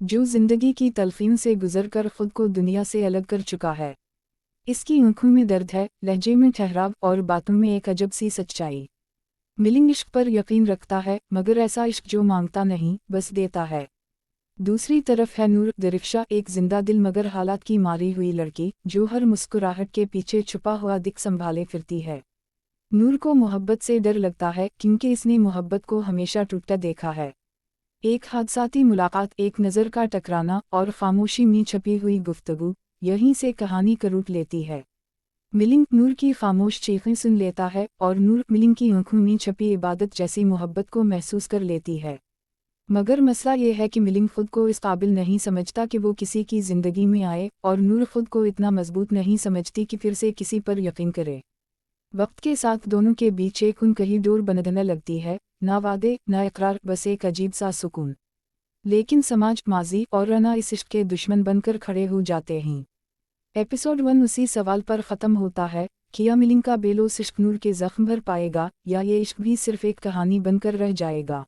जो जिंदगी की तलखीन से गुजरकर खुद को दुनिया से अलग कर चुका है। इसकी आंखों में दर्द है, लहजे में ठहराव और बातों में एक अजब सी सच्चाई। मिलिंग इश्क पर यकीन रखता है, मगर ऐसा इश्क जो मांगता नहीं, बस देता है। दूसरी तरफ है नूर दरिफ्शा, एक जिंदा दिल मगर हालात की मारी हुई लड़की, जो हर मुस्कुराहट के पीछे छुपा हुआ दिख संभाले फिरती है। नूर को मोहब्बत से डर लगता है, क्योंकि इसने मोहब्बत को हमेशा टूटता देखा है। एक हादसाती मुलाकात, एक नज़र का टकराना और खामोशी में छपी हुई गुफ्तगू, यहीं से कहानी करूट लेती है। मिलिंग नूर की खामोश चीखें सुन लेता है और नूर मिलिंग की आंखों में छपी इबादत जैसी मोहब्बत को महसूस कर लेती है। मगर मसला ये है कि मिलिंग खुद को इस काबिल नहीं समझता कि वो किसी की ज़िंदगी में आए, और नूर खुद को इतना मजबूत नहीं समझती कि फिर से किसी पर यकीन करे। वक्त के साथ दोनों के बीच एक कहीं डोर बंधने लगती है, ना वादे ना इकरार, बस एक अजीब सा सुकून। लेकिन समाज, माजी और रना इस इश्क के दुश्मन बनकर खड़े हो जाते हैं। एपिसोड 1 उसी सवाल पर ख़त्म होता है, क्या मिलिंग का बेलौस इश्क नूर के ज़ख्म भर पाएगा, या ये इश्क भी सिर्फ एक कहानी बनकर रह जाएगा।